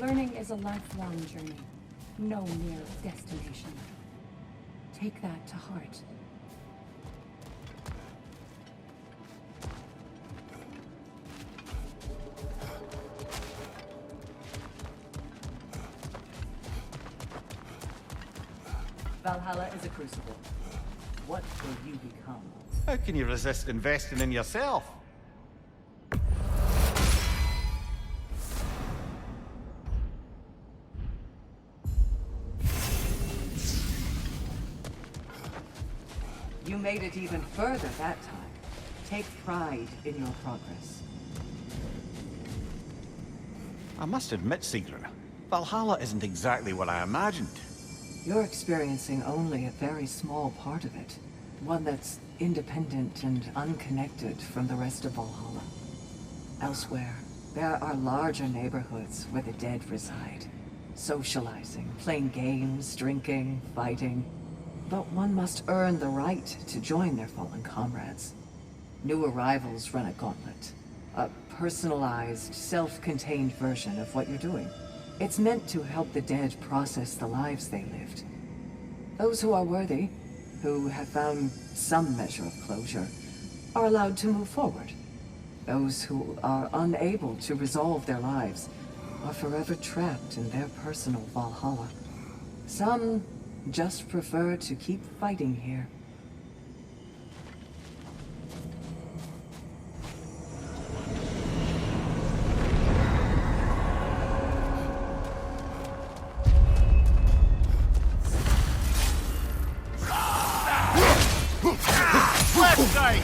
Learning is a lifelong journey, no mere destination. Take that to heart. Valhalla is a crucible. What will you become? How can you resist investing in yourself? You made it even further that time. Take pride in your progress. I must admit, Seeker, Valhalla isn't exactly what I imagined. You're experiencing only a very small part of it. One that's independent and unconnected from the rest of Valhalla. Elsewhere, there are larger neighborhoods where the dead reside. Socializing, playing games, drinking, fighting. But one must earn the right to join their fallen comrades. New arrivals run a gauntlet. A personalized, self-contained version of what you're doing. It's meant to help the dead process the lives they lived. Those who are worthy, who have found some measure of closure, are allowed to move forward. Those who are unable to resolve their lives are forever trapped in their personal Valhalla. Some just prefer to keep fighting here. Left side!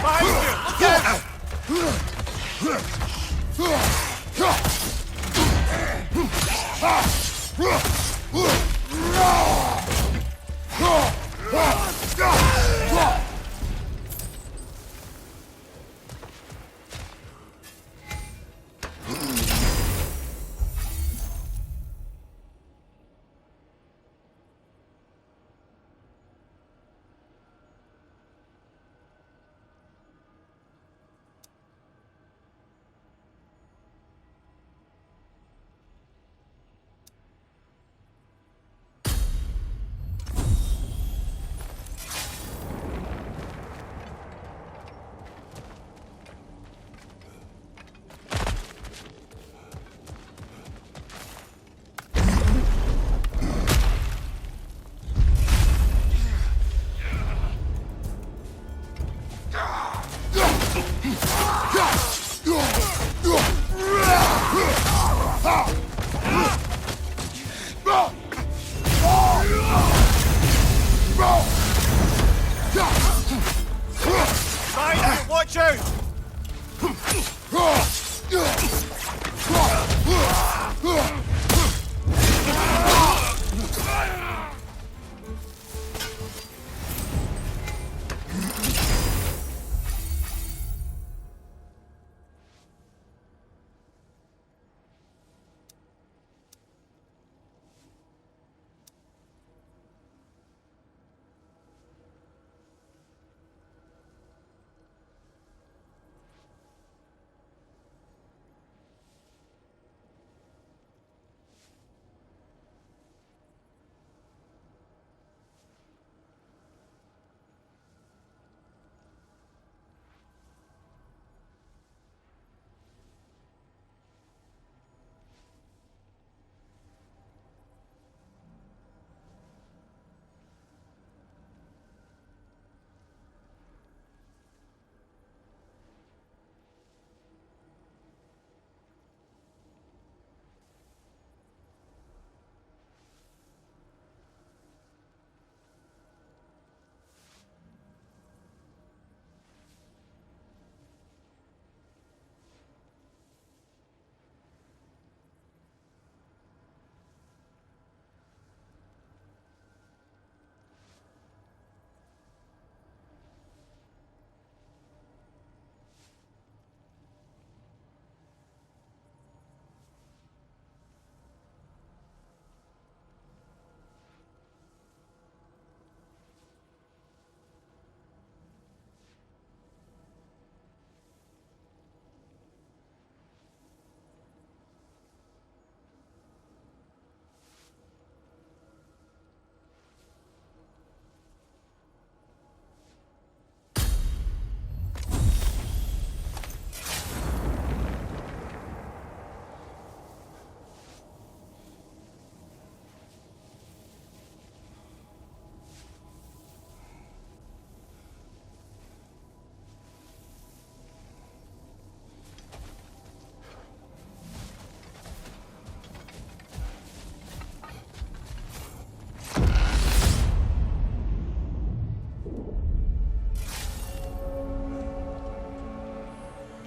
Behind you! Look out! Watch out!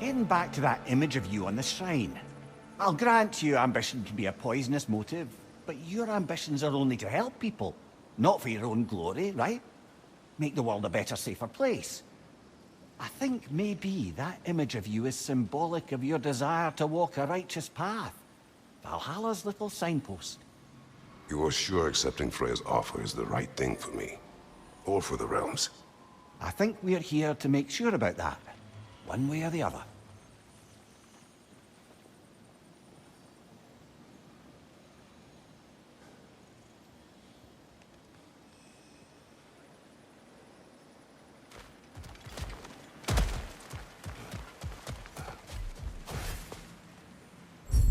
Heading back to that image of you on the shrine. I'll grant you ambition can be a poisonous motive, but your ambitions are only to help people, not for your own glory, right? Make the world a better, safer place. I think maybe that image of you is symbolic of your desire to walk a righteous path. Valhalla's little signpost. You are sure accepting Freya's offer is the right thing for me? Or for the realms? I think we're here to make sure about that, one way or the other.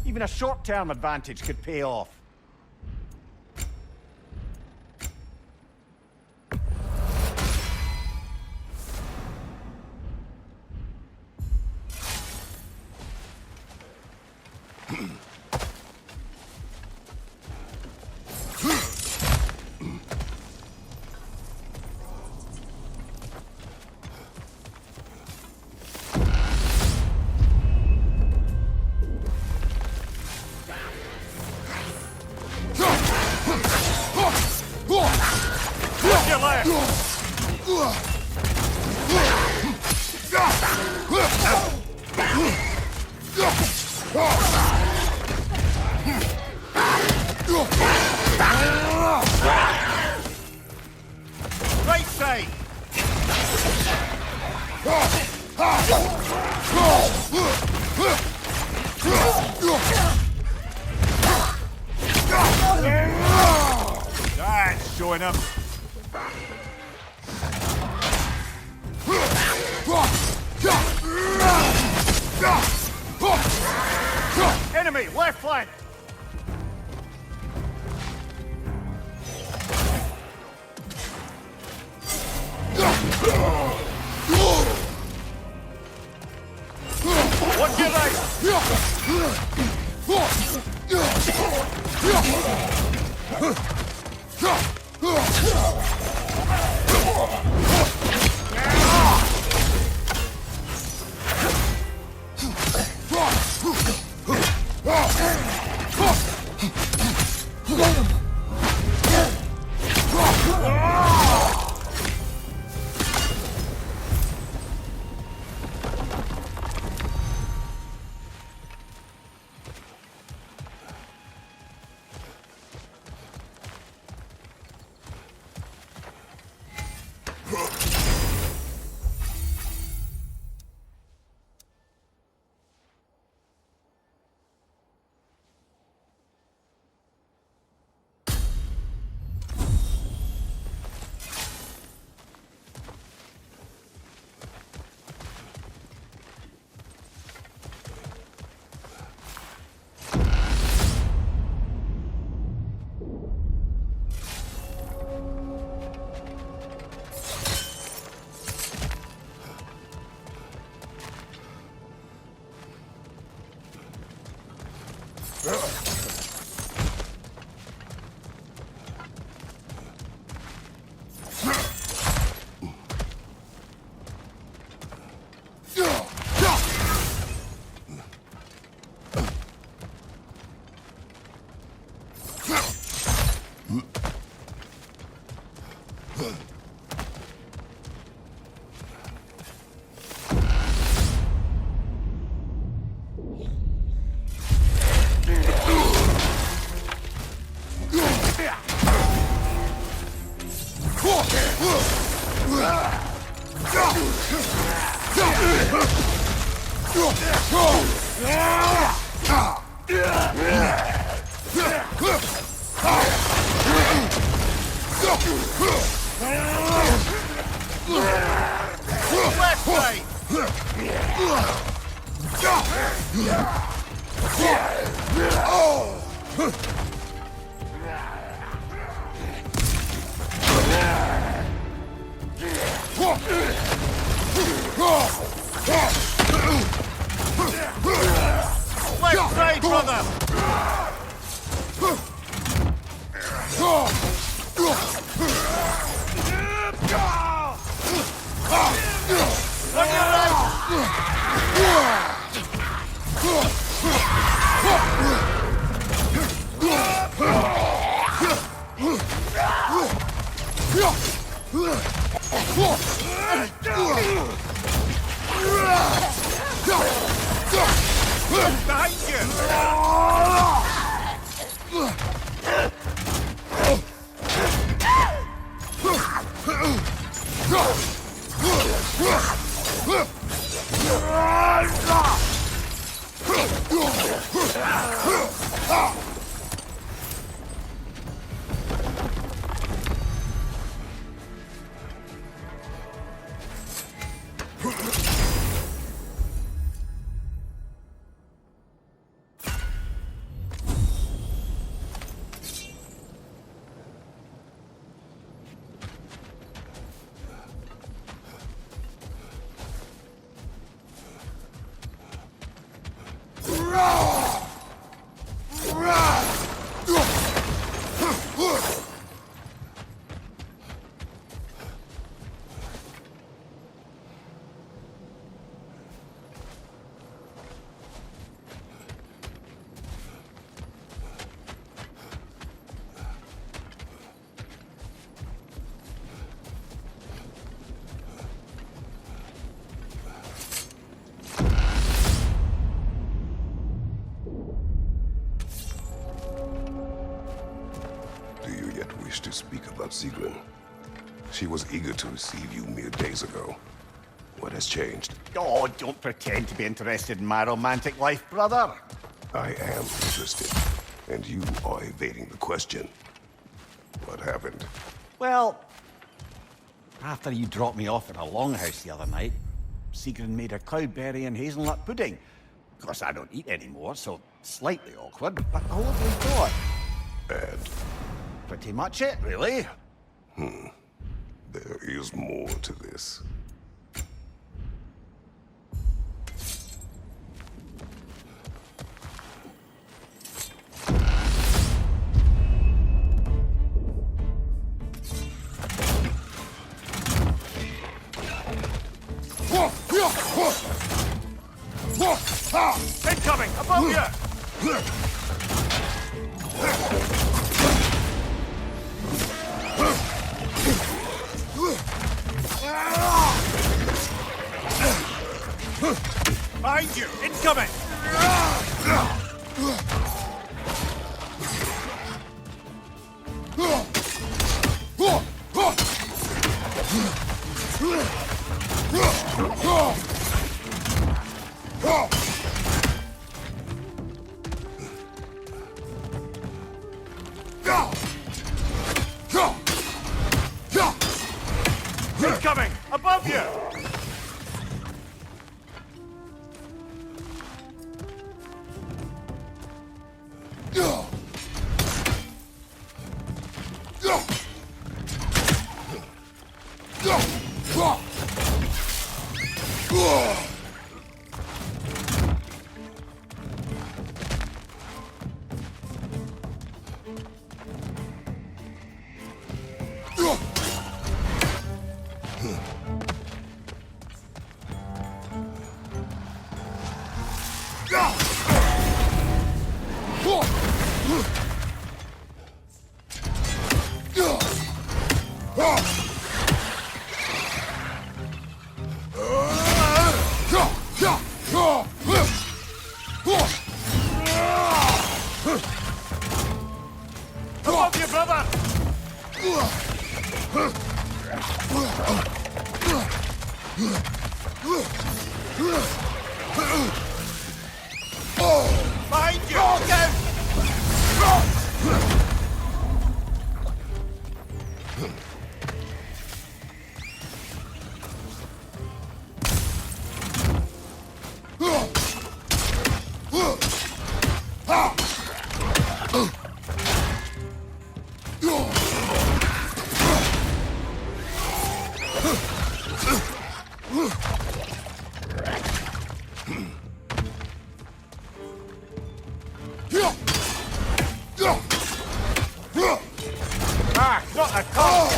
Even a short-term advantage could pay off. Your left! Right side! That's showing up. Enemy, left flank! Watch your Left side! Left side, brother! On your right! Behind you! To speak about Sigrun. She was eager to receive you mere days ago. What has changed? Oh, don't pretend to be interested in my romantic life, brother. I am interested, and you are evading the question. What happened? Well, after you dropped me off at a longhouse the other night, Sigrun made a cloudberry and hazelnut pudding. Of course, I don't eat anymore, so slightly awkward, but a lovely thought. And Pretty much it, really. there is more to this. Incoming! Above you! Behind you! Incoming! Incoming! Above you! Above you, brother! Behind you! Down! Ah, not a call!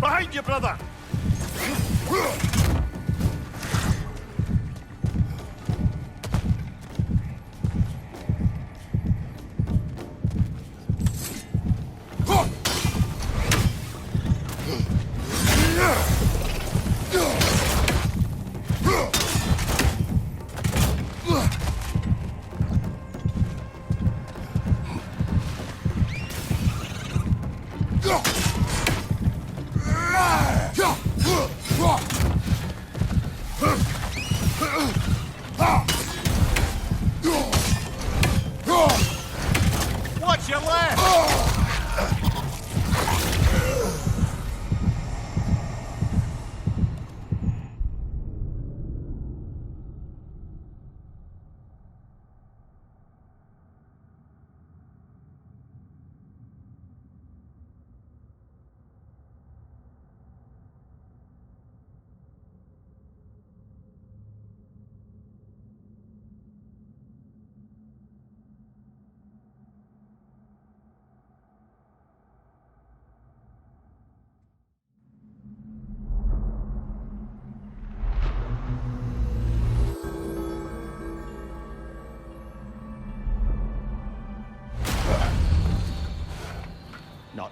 Behind you, brother!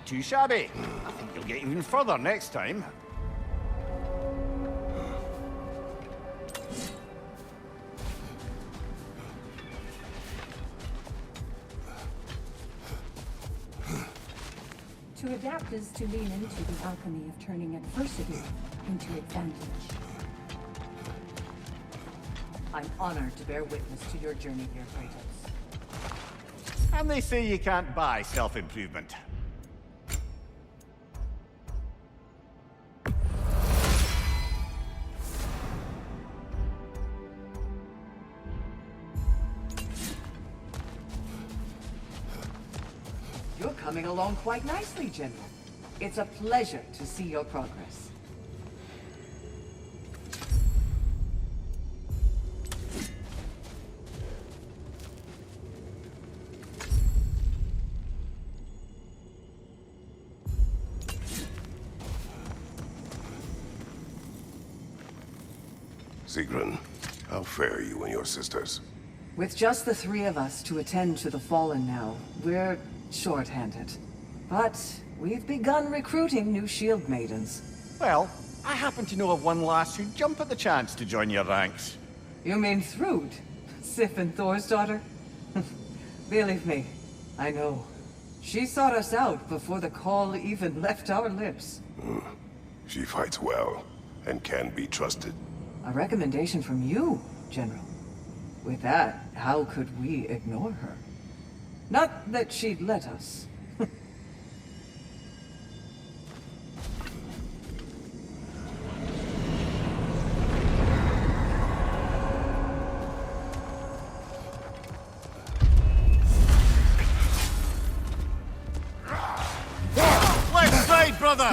too shabby. I think you'll get even further next time. To adapt is to lean into the alchemy of turning adversity into advantage. I'm honored to bear witness to your journey here, Kratos. And they say you can't buy self-improvement. You're coming along quite nicely, General. It's a pleasure to see your progress. Sigrun, how fare you and your sisters? With just the three of us to attend to the fallen now, we're short-handed. But we've begun recruiting new shield maidens. Well, I happen to know of one lass who'd jump at the chance to join your ranks. You mean Thrud? Sif and Thor's daughter? Believe me, I know. She sought us out before the call even left our lips. She fights well and can be trusted. A recommendation from you, General. With that, how could we ignore her? Not that she'd let us. Left side, brother!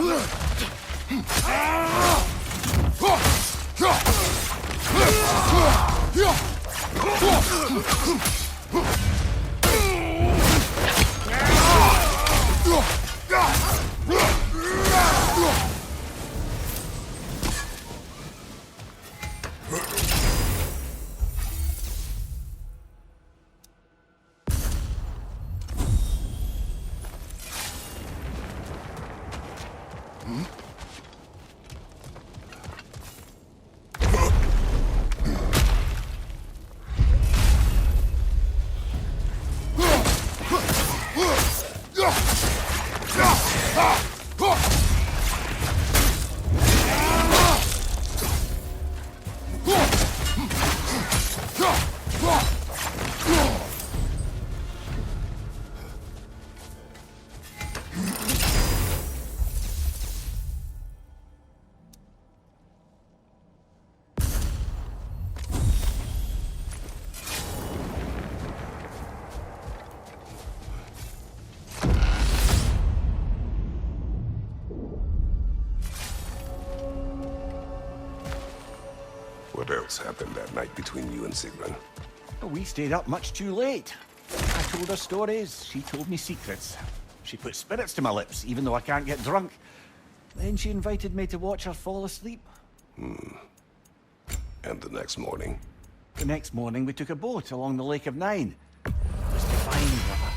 What else happened that night between you and Sigrun? We stayed up much too late. I told her stories, she told me secrets. She put spirits to my lips, even though I can't get drunk. Then she invited me to watch her fall asleep. And the next morning? The next morning, we took a boat along the Lake of Nine. It was divine, brother.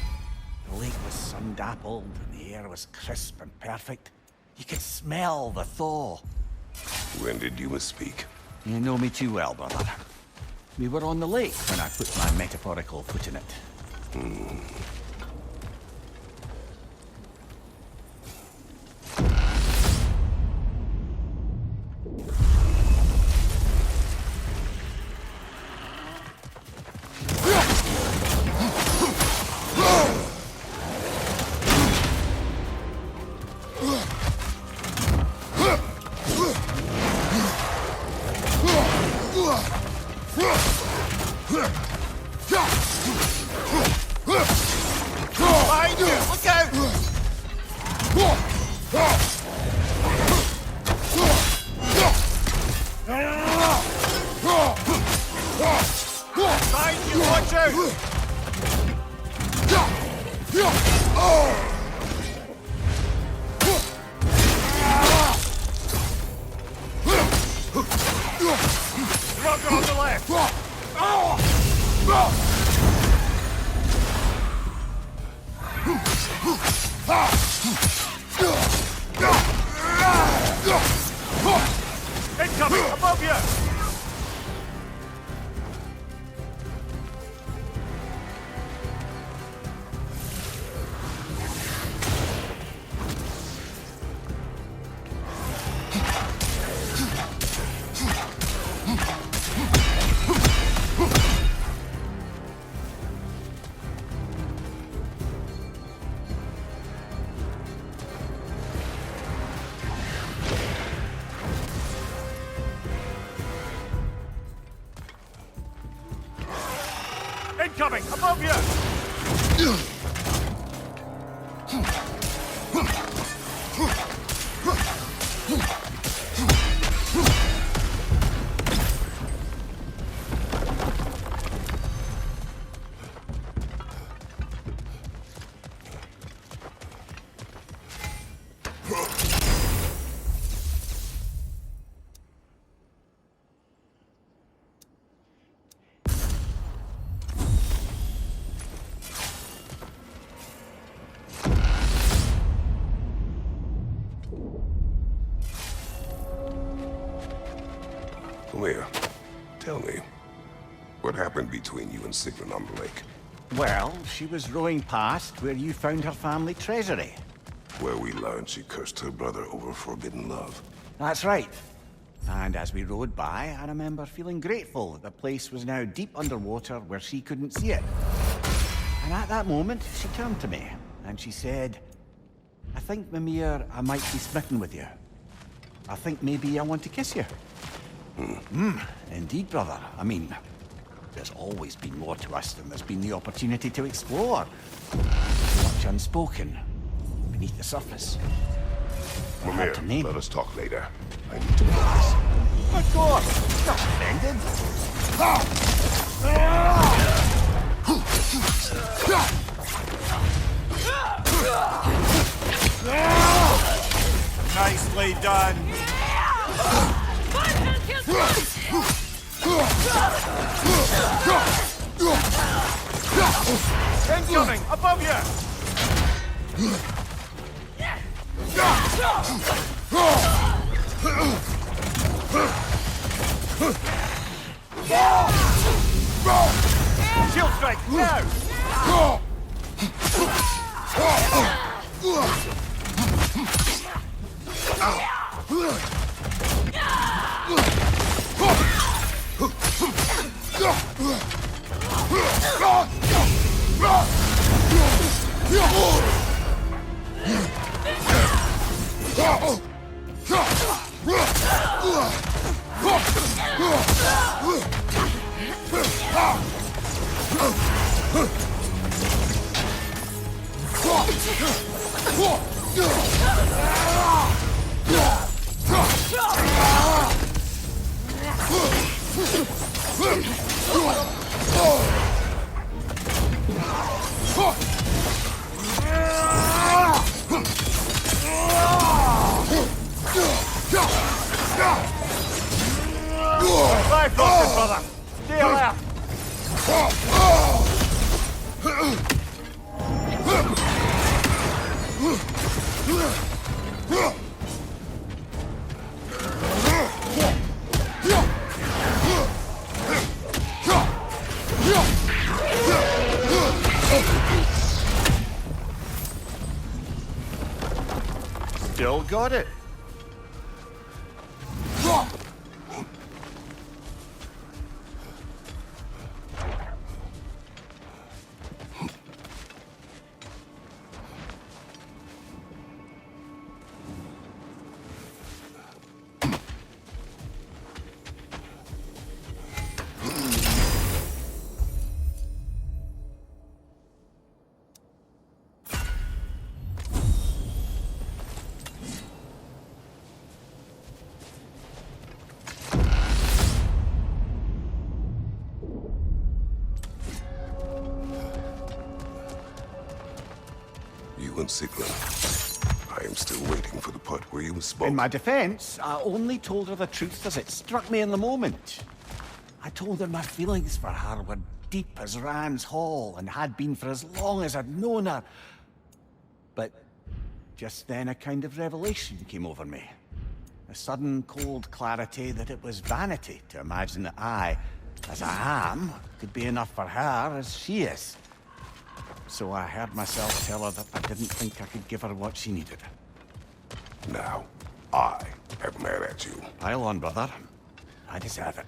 The lake was sun-dappled, and the air was crisp and perfect. You could smell the thaw. When did you misspeak? You know me too well, brother. We were on the lake when I put my metaphorical foot in it. Behind you! Look out! Behind you! Watch out! Roger on the left! Incoming! Above you! Come here. Tell me, what happened between you and Sigrun on the lake? Well, she was rowing past where you found her family treasury. Where we learned she cursed her brother over forbidden love. That's right. And as we rowed by, I remember feeling grateful that the place was now deep underwater where she couldn't see it. And at that moment, she turned to me, and she said, I think, Mimir, I might be smitten with you. I think maybe I want to kiss you. Indeed, brother. I mean, there's always been more to us than there's been the opportunity to explore. Much unspoken, beneath the surface. Mimir, to name. let us talk later. I need to focus. Of course! Not offended. Nicely done! Incoming! Above you! Shield strike, now! Bifrost, brother! Stay alert! Still got it. You and Sigrun. I am still waiting for the part where you spoke. In my defense, I only told her the truth as it struck me in the moment. I told her my feelings for her were deep as Rand's Hall and had been for as long as I'd known her. But just then a kind of revelation came over me. A sudden cold clarity that it was vanity to imagine that I, as I am, could be enough for her as she is. So I heard myself tell her that I didn't think I could give her what she needed. Now, I am mad at you. Pile on, brother. I deserve it.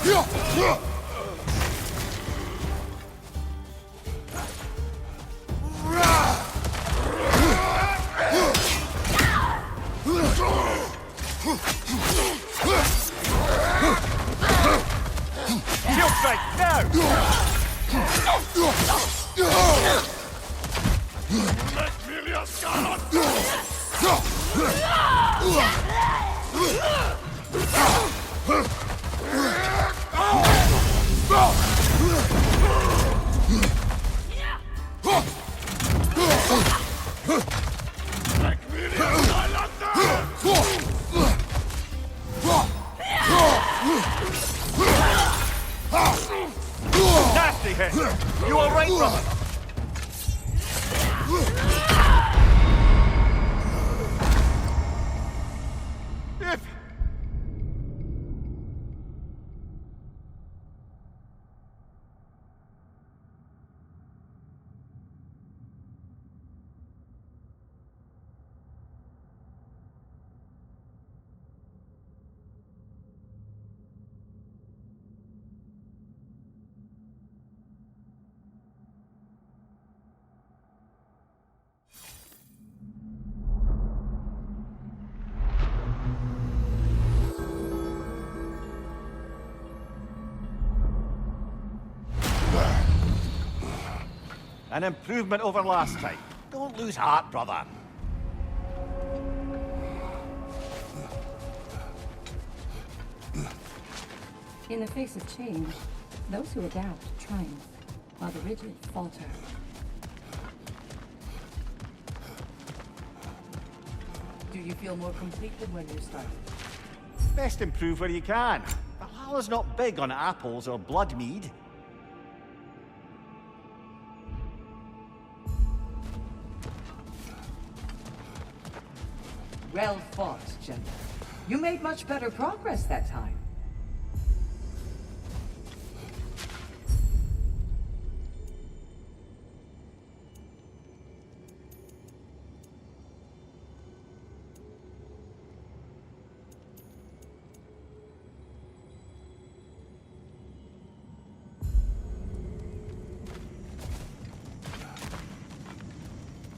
Shield strike, now! Nasty hit! You alright, brother? An improvement over last time. Don't lose heart, brother. In the face of change, those who adapt triumph, while the rigid falter. Do you feel more complete than when you started? Best improve where you can. Valhalla's not big on apples or blood mead. Well fought, gentlemen. You made much better progress that time.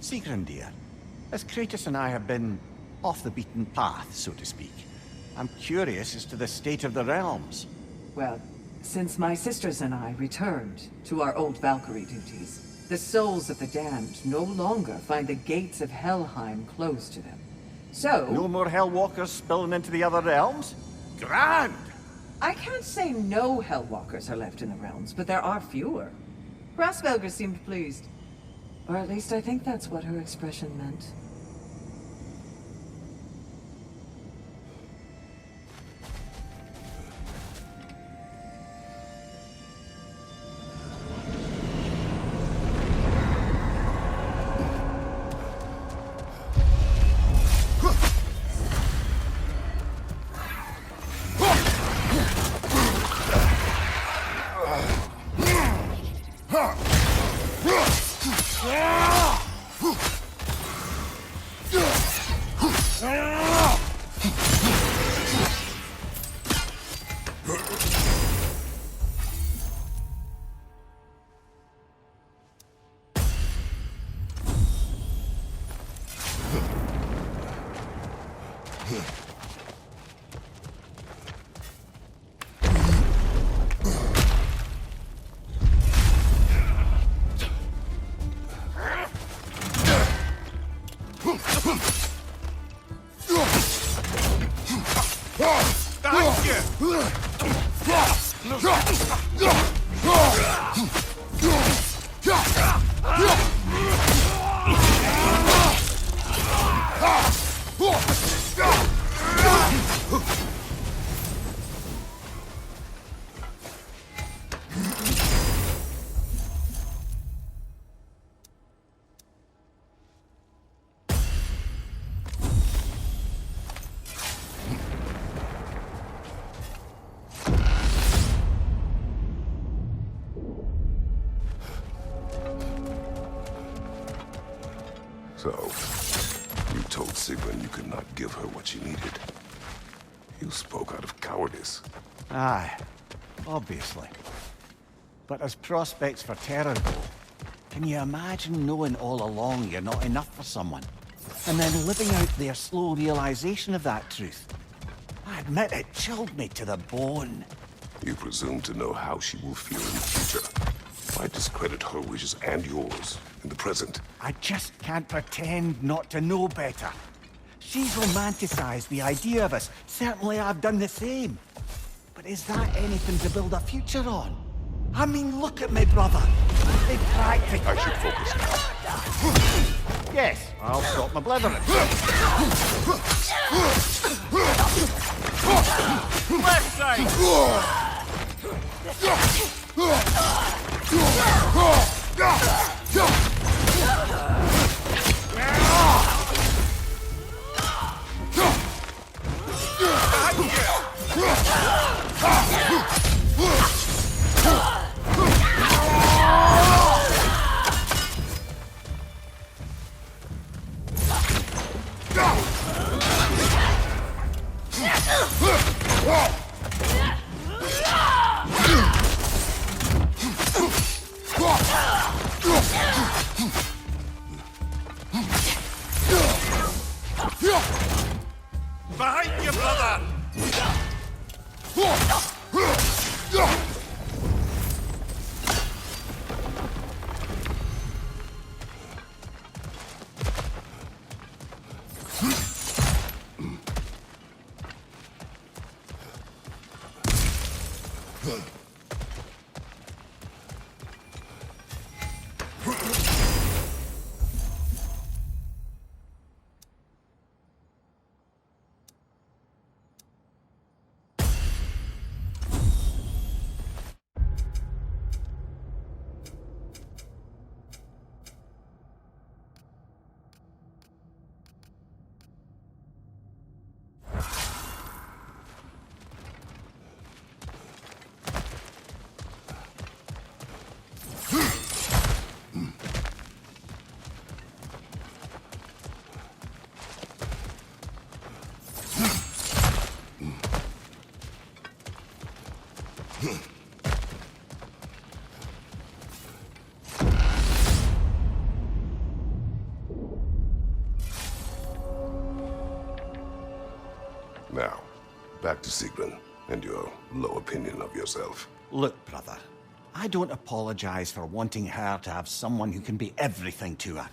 Sigrun, dear, as Kratos and I have been off the beaten path, so to speak, I'm curious as to the state of the realms. Well, since my sisters and I returned to our old Valkyrie duties, the souls of the damned no longer find the gates of Helheim closed to them. So... No more Hellwalkers spilling into the other realms? Grand! I can't say no Hellwalkers are left in the realms, but there are fewer. Brassvelger seemed pleased. Or at least I think that's what her expression meant. So, you told Sigrun you could not give her what she needed. You spoke out of cowardice. Aye. obviously. But as prospects for terror go, can you imagine knowing all along you're not enough for someone? And then living out their slow realization of that truth? I admit it chilled me to the bone. You presume to know how she will feel in the future. Why discredit her wishes and yours in the present? I just can't pretend not to know better. She's romanticized the idea of us. Certainly I've done the same. But is that anything to build a future on? I mean, look at me, brother. They practically... I should focus now. Yes, I'll stop my blithering. Left side! Behind you, brother! Now, back to Sigrun and your low opinion of yourself. Look, brother, I don't apologize for wanting her to have someone who can be everything to her.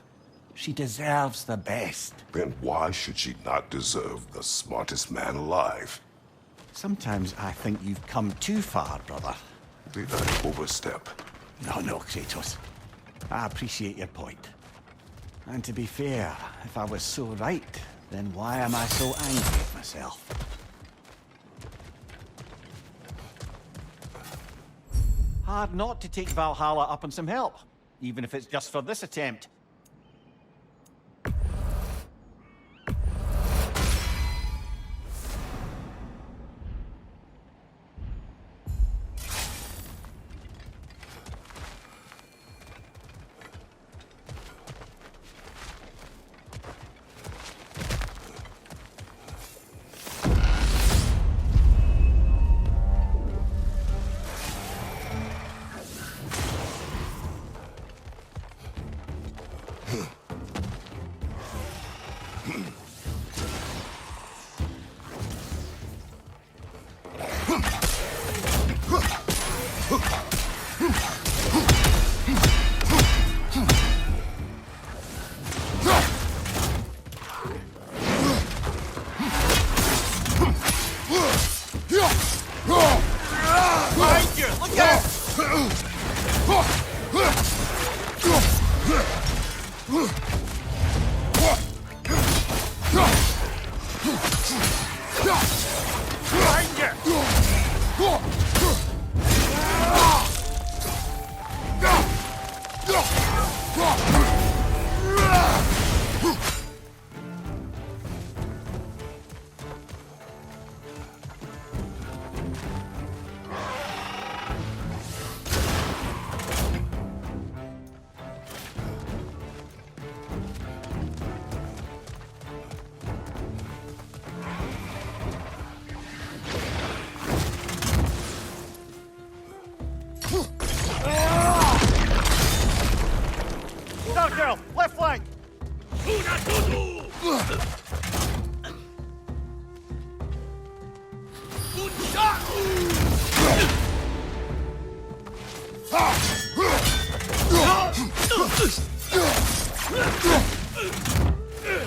She deserves the best. Then why should she not deserve the smartest man alive? Sometimes I think you've come too far, brother. Did I overstep? No, Kratos. I appreciate your point. And to be fair, if I was so right, then why am I so angry at myself? Hard not to take Valhalla up on some help, even if it's just for this attempt.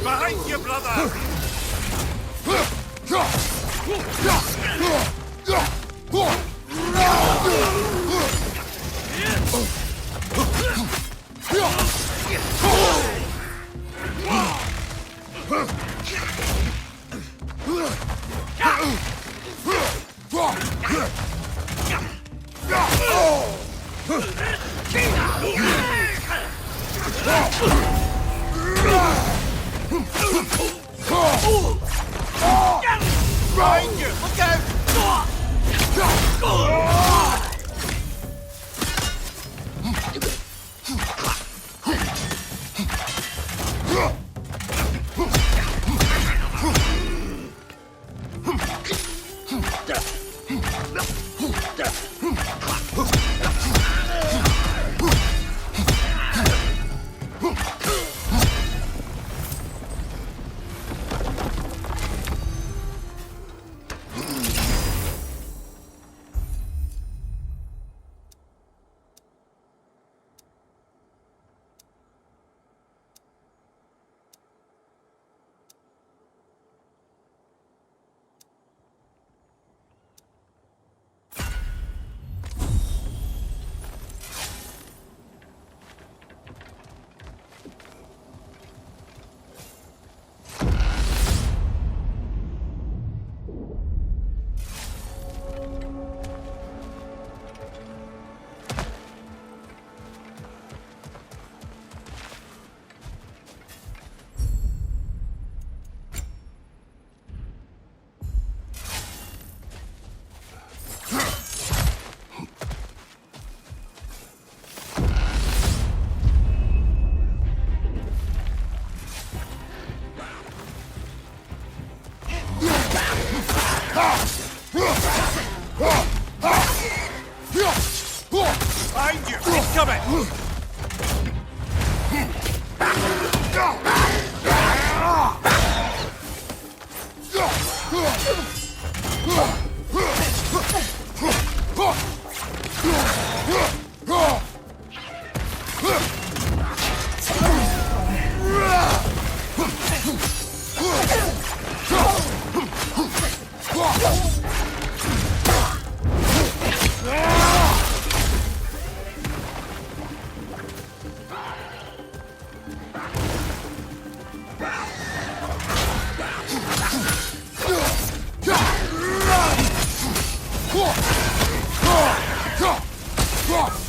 Behind you, brother! Behind you! Look out! Behind you! He's coming!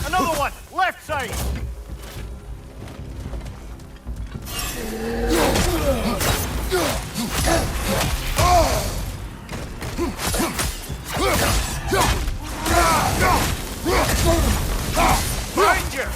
Another one! Left side! Behind you!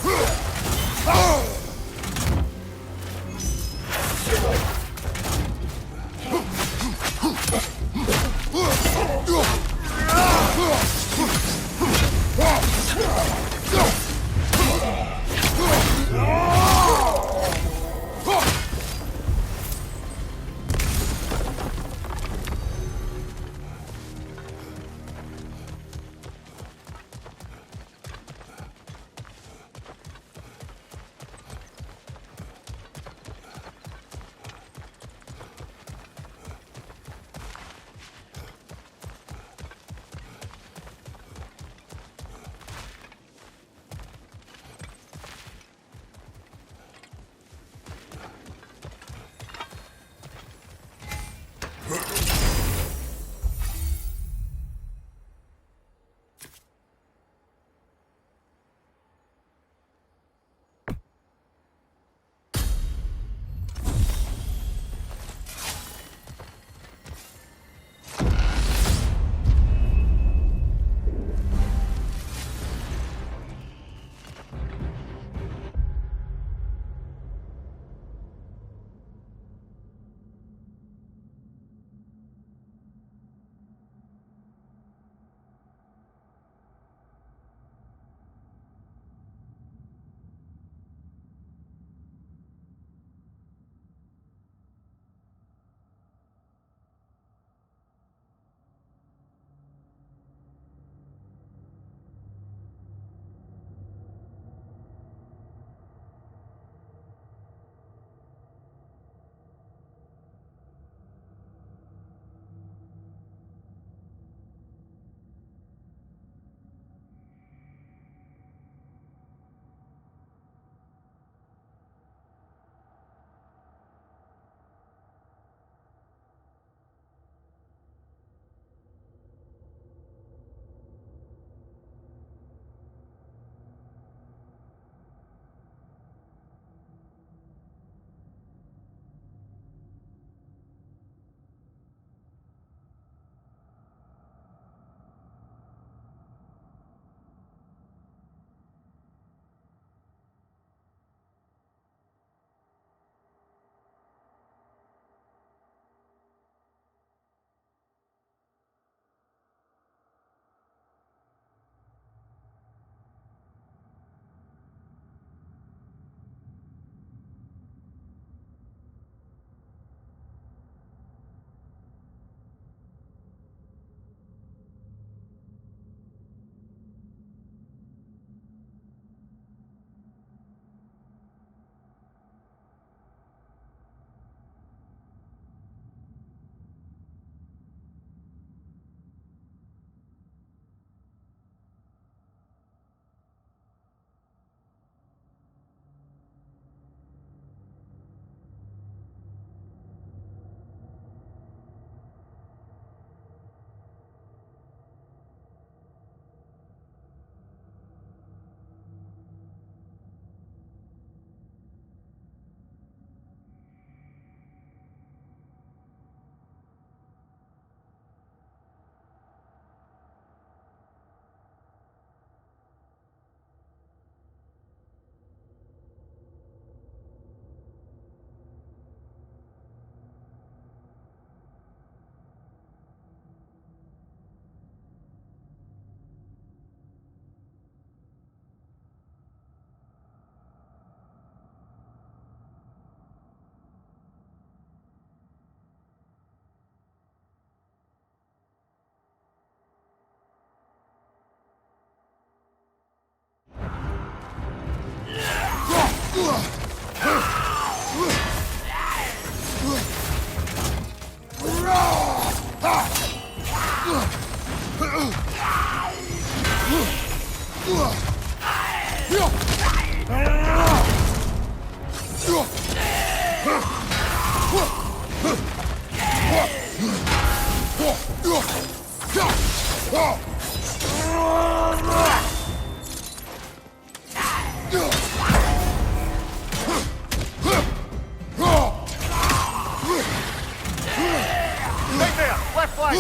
Right there! Left flank!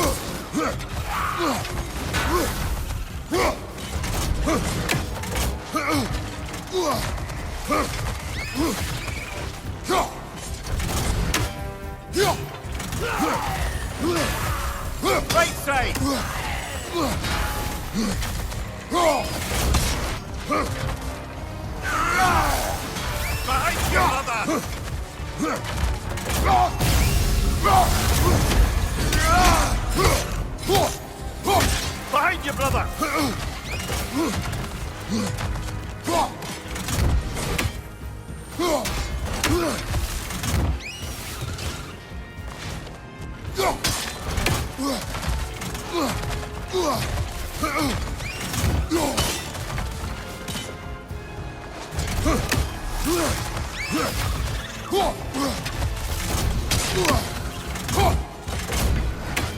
Right side! Behind you, brother! Behind you, brother!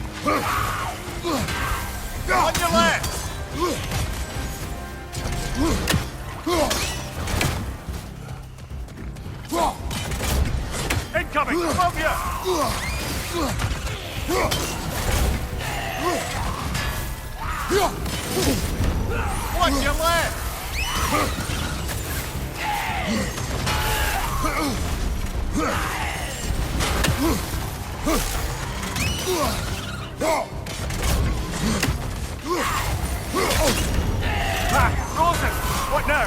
On your left! Incoming! Above you! Watch your left! Frozen! What now?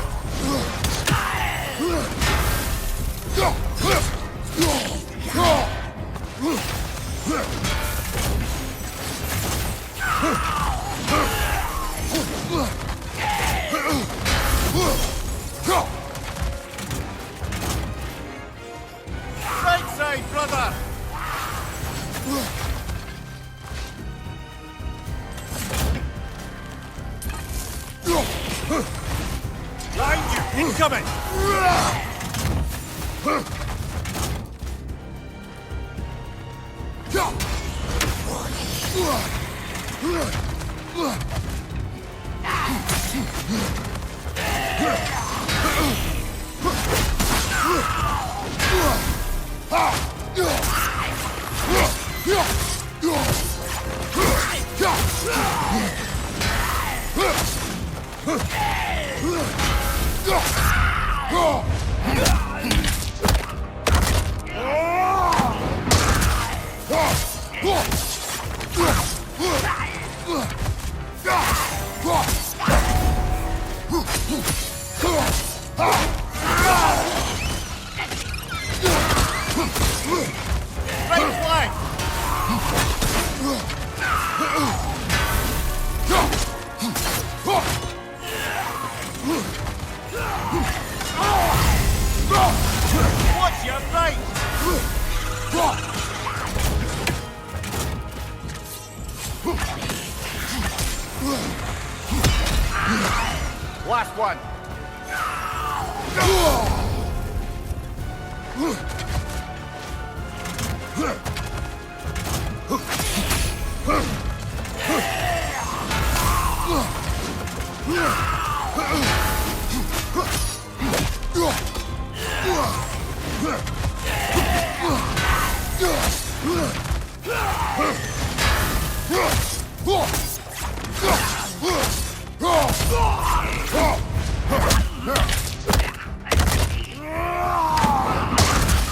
Right side, brother! Behind you! Incoming! Right flank! Watch your right! Last one!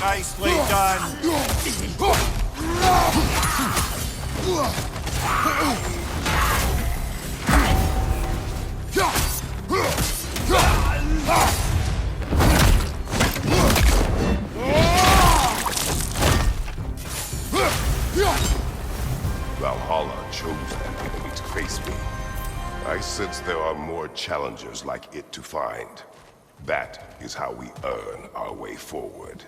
Nicely done! Valhalla chose an enemy to face me. I sense there are more challengers like it to find. That is how we earn our way forward.